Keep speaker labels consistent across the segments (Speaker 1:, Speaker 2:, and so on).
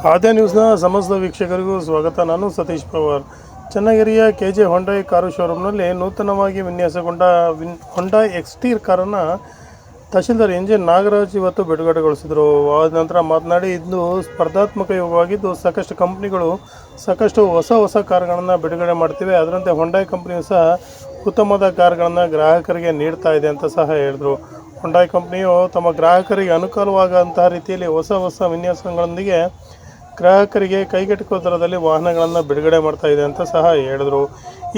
Speaker 1: ಆದ್ಯ ನ್ಯೂಸ್ನ ಸಮಸ್ತ ವೀಕ್ಷಕರಿಗೂ ಸ್ವಾಗತ. ನಾನು ಸತೀಶ್ ಪವಾರ್. ಚನ್ನಗಿರಿಯ KJ ಹೊಂಡಾಯ್ ಕಾರು ಶೋರೂಮ್ನಲ್ಲಿ ನೂತನವಾಗಿ ವಿನ್ಯಾಸಗೊಂಡ ಹೊಂಡಾ ಎಕ್ಸ್ಟೀರ್ ಕಾರನ್ನು ತಹಶೀಲ್ದಾರ್ NJ ನಾಗರಾಜ್ ಇವತ್ತು ಬಿಡುಗಡೆಗೊಳಿಸಿದರು. ಆದ ನಂತರ ಮಾತನಾಡಿ, ಇದು ಸ್ಪರ್ಧಾತ್ಮಕ ಯುಗವಾಗಿದ್ದು ಸಾಕಷ್ಟು ಕಂಪ್ನಿಗಳು ಸಾಕಷ್ಟು ಹೊಸ ಕಾರುಗಳನ್ನು ಬಿಡುಗಡೆ ಮಾಡ್ತಿವೆ. ಅದರಂತೆ ಹೊಂಡಾಯ್ ಕಂಪ್ನಿಯು ಸಹ ಉತ್ತಮವಾದ ಕಾರುಗಳನ್ನು ಗ್ರಾಹಕರಿಗೆ ನೀಡ್ತಾ ಇದೆ ಅಂತ ಸಹ ಹೇಳಿದರು. ಹೊಂಡಾಯ್ ಕಂಪ್ನಿಯು ತಮ್ಮ ಗ್ರಾಹಕರಿಗೆ ಅನುಕೂಲವಾಗುವಂತಹ ರೀತಿಯಲ್ಲಿ ಹೊಸ ವಿನ್ಯಾಸಗಳೊಂದಿಗೆ ಗ್ರಾಹಕರಿಗೆ ಕೈಗೆಟುಕುವ ದರದಲ್ಲಿ ವಾಹನಗಳನ್ನು ಬಿಡುಗಡೆ ಮಾಡ್ತಾ ಇದೆ ಅಂತ ಸಹ ಹೇಳಿದರು.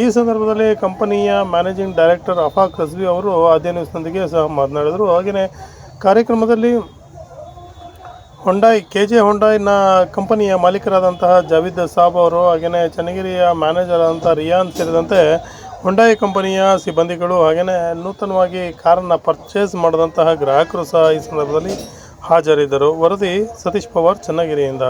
Speaker 1: ಈ ಸಂದರ್ಭದಲ್ಲಿ ಕಂಪನಿಯ ಮ್ಯಾನೇಜಿಂಗ್ ಡೈರೆಕ್ಟರ್ ಅಫಾಕ್ ರಜ್ವಿ ಅವರು ಆದ್ಯ ನ್ಯೂಸ್ನೊಂದಿಗೆ ಸಹ ಮಾತನಾಡಿದರು. ಹಾಗೆಯೇ ಕಾರ್ಯಕ್ರಮದಲ್ಲಿ KJ ಹೊಂಡಾಯ್ನ ಕಂಪನಿಯ ಮಾಲೀಕರಾದಂತಹ ಜಾವಿದ್ ಸಾಬ್ ಅವರು, ಹಾಗೆಯೇ ಚನ್ನಗಿರಿಯ ಮ್ಯಾನೇಜರ್ ಆದಂಥ ರಿಯಾನ್ ಸೇರಿದಂತೆ ಹೊಂಡಾಯ್ ಕಂಪನಿಯ ಸಿಬ್ಬಂದಿಗಳು, ಹಾಗೆಯೇ ನೂತನವಾಗಿ ಕಾರನ್ನು ಪರ್ಚೇಸ್ ಮಾಡಿದಂತಹ ಗ್ರಾಹಕರು ಸಹ ಈ ಸಂದರ್ಭದಲ್ಲಿ ಹಾಜರಿದ್ದರು. ವರದಿ ಸತೀಶ್ ಪವಾರ್, ಚನ್ನಗಿರಿಯಿಂದ.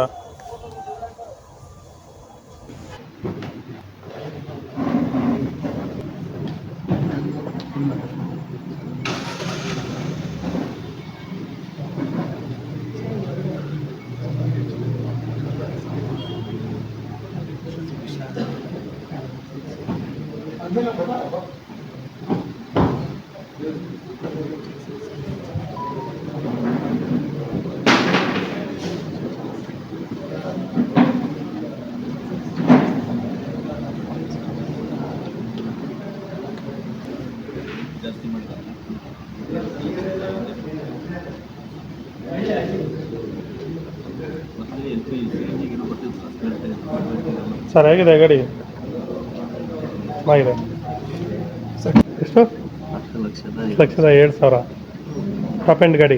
Speaker 1: ಸರ್ ಹೇಗಿದೆ ಗಾಡಿ? ಆಗಿದೆ. ಎಷ್ಟು? 1,07,000 ಟಾಪ್ ಎಂಡ್ ಗಾಡಿ.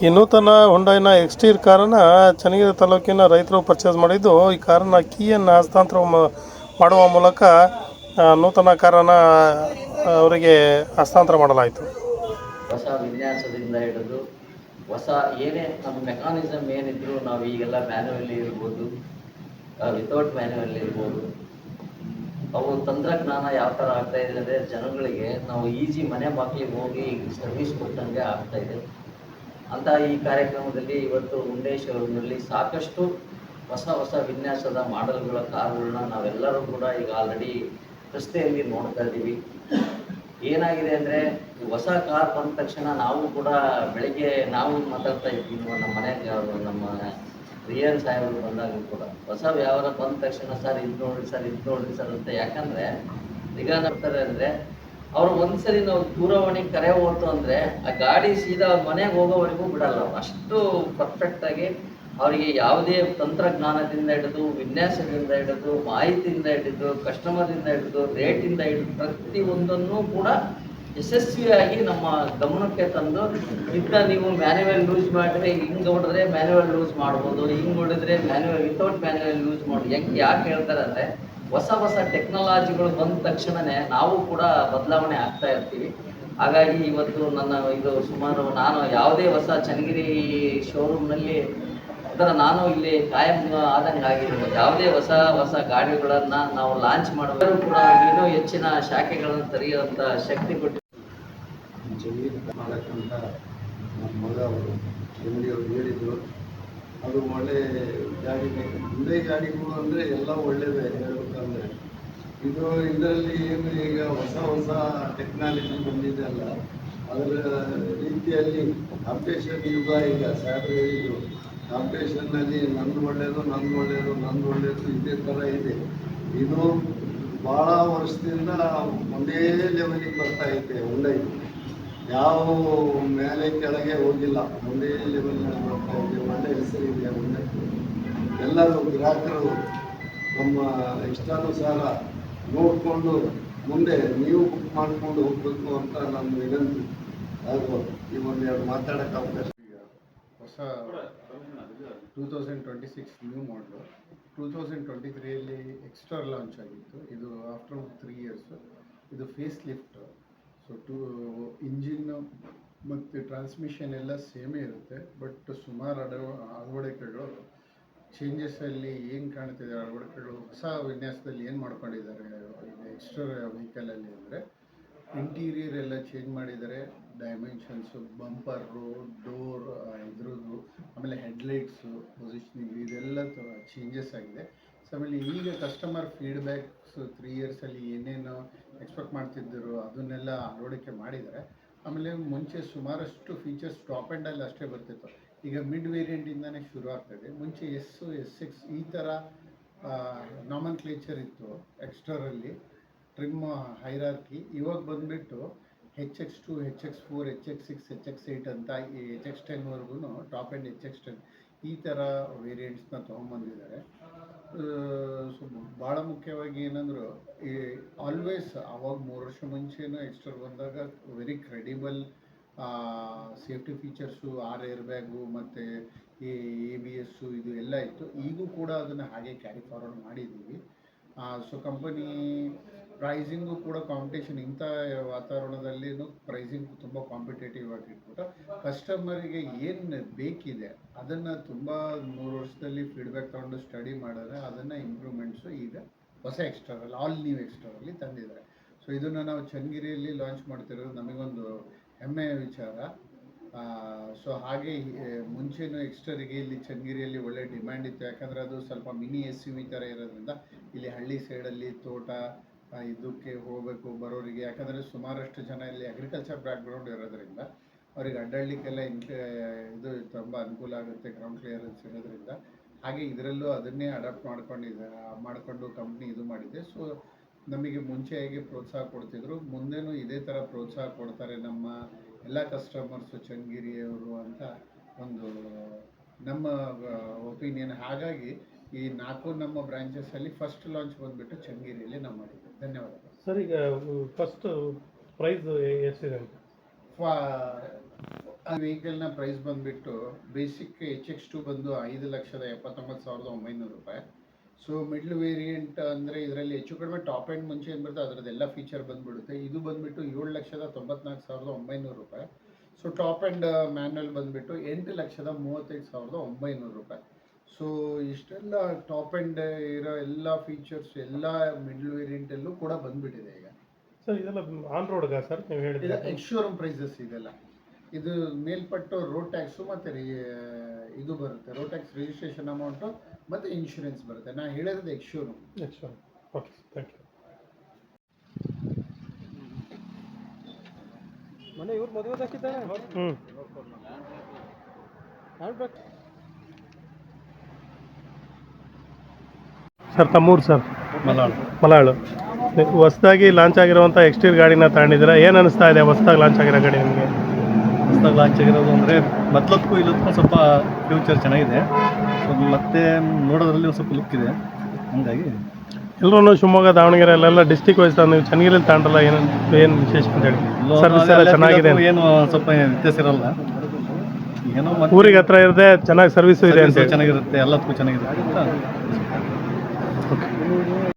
Speaker 1: ಈ ನೂತನ ಹೊಂಡಾಯ್ನ ಎಕ್ಸ್ಟೀರ್ ಕಾರನ್ನು ಚನ್ನಗಿರಿ ತಾಲೂಕಿನ ರೈತರು ಪರ್ಚೇಸ್ ಮಾಡಿದ್ದು, ಈ ಕಾರನ್ನು ಕೀಯನ್ನು ಹಸ್ತಾಂತರ ಮಾಡುವ ಮೂಲಕ ನೂತನ ಕಾರನ್ನು ಅವರಿಗೆ ಹಸ್ತಾಂತರ ಮಾಡಲಾಯಿತು.
Speaker 2: ಹೊಸ ವಿನ್ಯಾಸದಿಂದ ಹಿಡಿದು ಹೊಸ ಏನೇ ನಮ್ಮ ಮೆಕಾನಿಸಮ್ ಏನಿದ್ರು ನಾವು ಈಗೆಲ್ಲ ಮ್ಯಾನ್ಯುವಲ್ಲಿ ಇರ್ಬೋದು, ವಿತೌಟ್ ಮ್ಯಾನ್ಯುವಲ್ ಇರ್ಬೋದು, ಅವು ತಂತ್ರಜ್ಞಾನ ಯಾವ ಥರ ಆಗ್ತಾ ಇದೆ ಅಂದರೆ ಜನಗಳಿಗೆ ನಾವು ಈಸಿ ಮನೆ ಬಾಗಿಲಿಗೆ ಹೋಗಿ ಸರ್ವಿಸ್ ಕೊಟ್ಟಂಗೆ ಆಗ್ತಾ ಇದೆ ಅಂತ ಈ ಕಾರ್ಯಕ್ರಮದಲ್ಲಿ ಇವತ್ತು ಹುಂಡೈ ಶೋರೂಮ್ನಲ್ಲಿ ಸಾಕಷ್ಟು ಹೊಸ ವಿನ್ಯಾಸದ ಮಾಡೆಲ್ಗಳ ಕಾರುಗಳನ್ನ ನಾವೆಲ್ಲರೂ ಕೂಡ ಈಗ ಆಲ್ರೆಡಿ ರಸ್ತೆಯಲ್ಲಿ ನೋಡ್ತಾ ಇದ್ದೀವಿ. ಏನಾಗಿದೆ ಅಂದರೆ ಹೊಸ ಕಾರ್ ಬಂದ ತಕ್ಷಣ ನಾವು ಕೂಡ ಬೆಳಗ್ಗೆ ನಾವು ಮಾತಾಡ್ತಾ ಇದ್ವಿ, ನಮ್ಮ ಮನೆಗೆ ನಮ್ಮ ರಿಯನ್ ಸಾಹೇಬರು ಬಂದಾಗ ಕೂಡ ಹೊಸ ವ್ಯವಹಾರ ಬಂದ ತಕ್ಷಣ ಸರ್ ಇದು ನೋಡ್ರಿ ಸರ್ ಅಂತ. ಯಾಕಂದರೆ ಈಗ ನೋಡ್ತಾರೆ ಅಂದರೆ ಅವ್ರು ಒಂದ್ಸರಿ ನಾವು ದೂರವಾಣಿ ಕರೆ ಹೋಯ್ತು ಅಂದರೆ ಆ ಗಾಡಿ ಸೀದಾ ಅವ್ರ ಮನೆಗೆ ಹೋಗೋವರೆಗೂ ಬಿಡಲ್ಲ. ಅಷ್ಟು ಪರ್ಫೆಕ್ಟಾಗಿ ಅವರಿಗೆ ಯಾವುದೇ ತಂತ್ರಜ್ಞಾನದಿಂದ ಹಿಡಿದು, ವಿನ್ಯಾಸದಿಂದ ಹಿಡಿದು, ಮಾಹಿತಿಯಿಂದ ಹಿಡಿದು, ಕಸ್ಟಮರ್ದಿಂದ ಹಿಡಿದು, ರೇಟಿಂದ ಹಿಡಿದು ಪ್ರತಿಯೊಂದನ್ನು ಕೂಡ ಯಶಸ್ವಿಯಾಗಿ ನಮ್ಮ ಗಮನಕ್ಕೆ ತಂದು, ಇದನ್ನ ನೀವು ಮ್ಯಾನ್ಯುವಲ್ ಯೂಸ್ ಮಾಡಿದ್ರೆ ಹಿಂಗೆ ಹೊಡೆದ್ರೆ ಮ್ಯಾನ್ಯುವಲ್ ಯೂಸ್ ಮಾಡ್ಬೋದು, ಹಿಂಗೆ ಹೊಡೆದ್ರೆ ವಿತೌಟ್ ಮ್ಯಾನ್ಯುವಲ್ ಯೂಸ್ ಮಾಡಿ. ಯಾಕೆ ಹೇಳ್ತಾರೆ ಅಂದರೆ ಹೊಸ ಟೆಕ್ನಾಲಜಿಗಳು ಬಂದ ತಕ್ಷಣವೇ ನಾವು ಕೂಡ ಬದಲಾವಣೆ ಆಗ್ತಾ ಇರ್ತೀವಿ. ಹಾಗಾಗಿ ಇವತ್ತು ಇದು ಸುಮಾರು ನಾನು ಯಾವುದೇ ಹೊಸ ಚನ್ನಗಿರಿ ಶೋರೂಮ್ನಲ್ಲಿ ನಾನು ಇಲ್ಲಿ ಕಾಯಂ ಆದಂಗೆ ಆಗಿದೆ. ಯಾವುದೇ ಹೊಸ ಗಾಡಿಗಳನ್ನು ನಾವು ಲಾಂಚ್ ಮಾಡೋದು ಕೂಡ ಇನ್ನೂ ಹೆಚ್ಚಿನ ಶಾಖೆಗಳನ್ನು ತೆರೆಯುವಂಥ ಶಕ್ತಿ ಕೊಟ್ಟು
Speaker 3: ಮಾಡಕ್ಕಂತ ನಮ್ಮ ಮಗ ಅವರು ಅವರು ಹೇಳಿದರು. ಅದು ಒಳ್ಳೆ ಗಾಡಿ, ಮುಂದೆ ಗಾಡಿಗಳು ಅಂದರೆ ಎಲ್ಲ ಒಳ್ಳೆಯದೇ ಹೇಳ್ಬೇಕಂದ್ರೆ. ಇದರಲ್ಲಿ ಏನು ಈಗ ಹೊಸ ಟೆಕ್ನಾಲಜಿ ಬಂದಿದೆ ಅಲ್ಲ, ಅದರ ರೀತಿಯಲ್ಲಿ ಕಾಂಪಿಟೇಷನ್ ಯುಗ. ಈಗ ಸಾಹೇಬರು ಹೇಳಿದರು, ಕಾಂಪಿಟೇಷನ್ನಲ್ಲಿ ನಂದು ಒಳ್ಳೆಯದು ಇದೇ ಥರ ಇದೆ. ಇದು ಭಾಳ ವರ್ಷದಿಂದ ಒಂದೇ ಲೆವೆಲಿಗೆ ಬರ್ತಾ ಇದೆ. ಯಾವ ಮೇಲೆ ಕೆಳಗೆ ಹೋಗಿಲ್ಲ, ಒಂದೇ ಲೆವೆಲ್ನಲ್ಲಿ ಬರ್ತಾ ಇದೆ. ಒಳ್ಳೆ ಹೆಸರಿದೆ. ಎಲ್ಲರೂ ಗ್ರಾಹಕರು ನಮ್ಮ ಇಷ್ಟಾನುಸಾರ ನೋಡಿಕೊಂಡು ಮುಂದೆ ನೀವು ಬುಕ್ ಮಾಡಿಕೊಂಡು ಹೋಗಬೇಕು ಅಂತ ನನ್ನ ವಿನಂತಿ. ಅದು ಈ ಒಂದೆರಡು ಮಾತಾಡೋಕ್ಕೆ ಅವಕಾಶ.
Speaker 4: ಈಗ ಹೊಸ 2026 ನ್ಯೂ ಮಾಡಲು 2023ಯಲ್ಲಿ ಎಕ್ಸ್ಟ್ರಾ ಲಾಂಚ್ ಆಗಿತ್ತು. ಇದು ಆಫ್ಟರ್ 3 ಇಯರ್ಸ್ ಇದು ಫೇಸ್ ಲಿಫ್ಟ್. ಸೊ ಇಂಜಿನ್ ಮತ್ತು ಟ್ರಾನ್ಸ್ಮಿಷನ್ ಎಲ್ಲ ಸೇಮೇ ಇರುತ್ತೆ, ಬಟ್ ಸುಮಾರು ಅಳವಡಿಕೆಗಳು ಚೇಂಜಸ್ಸಲ್ಲಿ ಏನು ಕಾಣ್ತಿದೆ, ಅಳವಡಿಕೆಗಳು ಹೊಸ ವಿನ್ಯಾಸದಲ್ಲಿ ಏನು ಮಾಡ್ಕೊಂಡಿದ್ದಾರೆ ಈಗ ಎಕ್ಸ್ಟ್ರಾ ವೆಹಿಕಲಲ್ಲಿ ಅಂದರೆ ಇಂಟೀರಿಯರ್ ಎಲ್ಲ ಚೇಂಜ್ ಮಾಡಿದ್ದಾರೆ. ಡೈಮೆನ್ಷನ್ಸು, ಬಂಪರು, ಡೋರ್ ಇದ್ರದ್ದು, ಆಮೇಲೆ ಹೆಡ್ಲೈಟ್ಸು ಪೊಸಿಷನಿಂಗ್ ಇದೆಲ್ಲ ಚೇಂಜಸ್ ಆಗಿದೆ. ಸೊ ಆಮೇಲೆ ಈಗ ಕಸ್ಟಮರ್ ಫೀಡ್ಬ್ಯಾಕ್ಸ್ 3 ಇಯರ್ಸಲ್ಲಿ ಏನೇನು ಎಕ್ಸ್ಪೆಕ್ಟ್ ಮಾಡ್ತಿದ್ದರು ಅದನ್ನೆಲ್ಲ ಅಳವಡಿಕೆ ಮಾಡಿದ್ದಾರೆ. ಆಮೇಲೆ ಮುಂಚೆ ಸುಮಾರಷ್ಟು ಫೀಚರ್ಸ್ ಟಾಪ್ ಎಂಡಲ್ಲಿ ಅಷ್ಟೇ ಬರ್ತಿತ್ತು, ಈಗ ಮಿಡ್ ವೇರಿಯಂಟಿಂದನೇ ಶುರು ಆಗ್ತಾಯಿದೆ. ಮುಂಚೆ S6 ಈ ಥರ ನಾಮನ್ ಕ್ಲೇಚರ್ ಇತ್ತು ಎಕ್ಸ್ಟರಲ್ಲಿ ಟ್ರಿಮ್ ಹೈರಾರ್ಕಿ. ಇವಾಗ ಬಂದುಬಿಟ್ಟು HX2, HX4, HX6, HX8 ಅಂತ ಈ HX10ವರೆಗೂ ಟಾಪ್ ಎಂಡ್ HX10 ಈ ಥರ ವೇರಿಯಂಟ್ಸ್ನ ತೊಗೊಂಬಂದಿದ್ದಾರೆ. ಸೊ ಭಾಳ ಮುಖ್ಯವಾಗಿ ಏನಂದ್ರು ಈ ಆಲ್ವೇಸ್ ಅವಾಗ 3 ವರ್ಷ ಮುಂಚೆನೂ ಎಕ್ಸ್ಟರ್ ಬಂದಾಗ very credible safety features, 6 air bag ಮತ್ತು ಈ ABS ಇದು ಎಲ್ಲ ಇತ್ತು. ಈಗೂ ಕೂಡ ಅದನ್ನು ಹಾಗೆ ಕ್ಯಾರಿ ಫಾರ್ವರ್ಡ್ ಮಾಡಿದ್ದೀವಿ. ಸೊ ಕಂಪನಿ ಪ್ರೈಸಿಂಗು ಕೂಡ ಕಾಂಪಿಟೇಷನ್ ಇಂಥ ವಾತಾವರಣದಲ್ಲಿನೂ ಪ್ರೈಸಿಂಗ್ ತುಂಬ ಕಾಂಪಿಟೇಟಿವ್ ಆಗಿ ಇಟ್ಬಿಟ್ಟು ಕಸ್ಟಮರಿಗೆ ಏನು ಬೇಕಿದೆ ಅದನ್ನು ತುಂಬ 3 ವರ್ಷದಲ್ಲಿ ಫೀಡ್ಬ್ಯಾಕ್ ತೊಗೊಂಡು ಸ್ಟಡಿ ಮಾಡಿದ್ರೆ ಅದನ್ನು ಇಂಪ್ರೂವ್ಮೆಂಟ್ಸು ಈಗ ಹೊಸ ಎಕ್ಸ್ಟ್ರಲ್ಲಿ ಆಲ್ ನ್ಯೂ ಎಕ್ಸ್ಟ್ರಲ್ಲಿ ತಂದಿದ್ದಾರೆ. ಸೊ ಇದನ್ನು ನಾವು ಚನ್ನಗಿರಿಯಲ್ಲಿ ಲಾಂಚ್ ಮಾಡ್ತಿರೋದು ನಮಗೊಂದು ಹೆಮ್ಮೆಯ ವಿಚಾರ. ಸೊ ಹಾಗೆ ಮುಂಚೆನೂ ಎಕ್ಸ್ಟರಿಗೆ ಇಲ್ಲಿ ಚನ್ನಗಿರಿಯಲ್ಲಿ ಒಳ್ಳೆ ಡಿಮ್ಯಾಂಡ್ ಇತ್ತು, ಯಾಕಂದರೆ ಅದು ಸ್ವಲ್ಪ ಮಿನಿ SUV ಥರ ಇರೋದ್ರಿಂದ ಇಲ್ಲಿ ಹಳ್ಳಿ ಸೈಡಲ್ಲಿ ತೋಟ ಇದಕ್ಕೆ ಹೋಗಬೇಕು ಬರೋರಿಗೆ, ಯಾಕಂದರೆ ಸುಮಾರಷ್ಟು ಜನ ಇಲ್ಲಿ ಅಗ್ರಿಕಲ್ಚರ್ ಬ್ಯಾಕ್ಗ್ರೌಂಡ್ ಇರೋದ್ರಿಂದ ಅವ್ರಿಗೆ ಅಡ್ಡಾಡಲಿಕ್ಕೆಲ್ಲ ಇದು ತುಂಬ ಅನುಕೂಲ ಆಗುತ್ತೆ, ಗ್ರೌಂಡ್ ಕ್ಲಿಯರೆನ್ಸ್ ಇರೋದ್ರಿಂದ. ಹಾಗೆ ಇದರಲ್ಲೂ ಅದನ್ನೇ ಅಡಾಪ್ಟ್ ಮಾಡಿಕೊಂಡು ಕಂಪ್ನಿ ಇದು ಮಾಡಿದೆ. ಸೊ ನಮಗೆ ಮುಂಚೆ ಹೇಗೆ ಪ್ರೋತ್ಸಾಹ ಕೊಡ್ತಿದ್ರು ಮುಂದೆನೂ ಇದೇ ಥರ ಪ್ರೋತ್ಸಾಹ ಕೊಡ್ತಾರೆ ನಮ್ಮ ಎಲ್ಲ ಕಸ್ಟಮರ್ಸು ಚನ್ನಗಿರಿಯವರು ಅಂತ ಒಂದು ನಮ್ಮ ಒಪಿನಿಯನ್. ಹಾಗಾಗಿ ಈ 4 ನಮ್ಮ ಬ್ರಾಂಚಸಲ್ಲಿ ಫಸ್ಟ್ ಲಾಂಚ್ ಬಂದುಬಿಟ್ಟು ಚನ್ನಗಿರಿಯಲ್ಲಿ ನಾವು ಮಾಡಿದ್ದೀವಿ. ಧನ್ಯವಾದಗಳು
Speaker 1: ಸರ್. ಈಗ ಫಸ್ಟ್ ಪ್ರೈಸ್ ಎಷ್ಟಿದೆ ಅಂತ?
Speaker 4: ಆ ವೆಹಿಕಲ್ನ ಪ್ರೈಸ್ ಬಂದುಬಿಟ್ಟು ಬೇಸಿಕ್ HX2 ಬಂದು 5,79,900 ರೂಪಾಯಿ. ಸೊ ಮಿಡ್ಲ್ ವೇರಿಯಂಟ್ ಅಂದರೆ ಇದರಲ್ಲಿ ಹೆಚ್ಚು ಕಡಿಮೆ ಟಾಪ್ ಎಂಡ್ ಮುಂಚೆ ಏನು ಬರುತ್ತೆ ಅದರದ್ದೆಲ್ಲ ಫೀಚರ್ ಬಂದುಬಿಡುತ್ತೆ. ಇದು ಬಂದುಬಿಟ್ಟು 7,94,900 ರೂಪಾಯಿ. ಸೊ ಟಾಪ್ ಎಂಡ್ ಮ್ಯಾನ್ಯಲ್ ಬಂದುಬಿಟ್ಟು 8,35,900 ರೂಪಾಯಿ. ಸೊ ಇಷ್ಟೆಲ್ಲ ಟಾಪ್ ಎಂಡ್ ಇರೋ ಎಲ್ಲ ಫೀಚರ್ಸ್ ಎಲ್ಲ ಮಿಡ್ಲ್ ವೇರಿಯಂಟಲ್ಲೂ ಕೂಡ ಬಂದುಬಿಟ್ಟಿದೆ ಈಗ.
Speaker 1: ಸರ್ ಇದೆಲ್ಲ ಆನ್ ರೋಡ್ಗಾ ಸರ್ ನೀವು ಹೇಳಿದ್ರೆ?
Speaker 4: ಎಕ್ಸ್ ಶೋರೂಮ್ ಪ್ರೈಸಸ್ ಇದೆಲ್ಲ. ಇದು ಮೇಲ್ಪಟ್ಟು ರೋಡ್ ಟ್ಯಾಕ್ಸು ಮತ್ತು ಇದು ಬರುತ್ತೆ, ರೋಡ್ ಟ್ಯಾಕ್ಸ್ ರಿಜಿಸ್ಟ್ರೇಷನ್ ಅಮೌಂಟು ಮತ್ತು ಇನ್ಶೂರೆನ್ಸ್ ಬರುತ್ತೆ. ನಾನು ಹೇಳಿರೋದು ex showroom.
Speaker 1: Okay, thank you.
Speaker 5: ಮನೆ ಇವ್ರು ಮದುವೆ ಹಾಕಿದ್ದಾರೆ.
Speaker 1: ಸರ್ ತಮ್ಮೂರು ಸರ್? ಮಲಾಳು. ಹೊಸದಾಗಿ ಲಾಂಚ್ ಆಗಿರುವಂಥ ಎಕ್ಸ್ಟೀರ್ ಗಾಡಿನ ತಗೊಂಡಿದ್ದೀರಾ, ಏನು ಅನಿಸ್ತಾ ಇದೆ ಹೊಸದಾಗಿ ಲಾಂಚ್ ಆಗಿರೋ ಗಾಡಿ ನಿಮಗೆ?
Speaker 6: ಹೊಸದಾಗಿ ಲಾಂಚ್ ಆಗಿರೋದು ಅಂದರೆ ಮೊದಲಕ್ಕೂ ಇಲ್ಲದಕ್ಕೂ ಸ್ವಲ್ಪ ಫ್ಯೂಚರ್ ಚೆನ್ನಾಗಿದೆ, ಮತ್ತೆ ನೋಡೋದ್ರಲ್ಲಿ ಒಂದು ಸ್ವಲ್ಪ ಲುಕ್ ಇದೆ. ಹಾಗಾಗಿ
Speaker 1: ಎಲ್ಲರೂ ಶಿವಮೊಗ್ಗ, ದಾವಣಗೆರೆ ಅಲ್ಲೆಲ್ಲ ಡಿಸ್ಟಿಕ್ ವೈಸ್ ನೀವು ಚನ್ನಗಿರಿಯಲ್ಲಿ ತಗೊಂಡ್ರಲ್ಲ, ಏನು ವಿಶೇಷ ಅಂತ ಹೇಳಿ? ಸರ್ವಿಸ್ ಎಲ್ಲ ಚೆನ್ನಾಗಿದೆ,
Speaker 6: ಏನು ಸ್ವಲ್ಪ ವ್ಯತ್ಯಾಸ ಇರಲ್ಲ, ಏನೋ
Speaker 1: ಊರಿಗೆ ಹತ್ರ ಇರದೆ ಚೆನ್ನಾಗಿ ಸರ್ವಿಸ್ ಇದೆ ಅಂತ
Speaker 6: ಚೆನ್ನಾಗಿರುತ್ತೆ, ಎಲ್ಲದಕ್ಕೂ ಚೆನ್ನಾಗಿರುತ್ತೆ ಅಂತ.
Speaker 1: ಓಕೆ.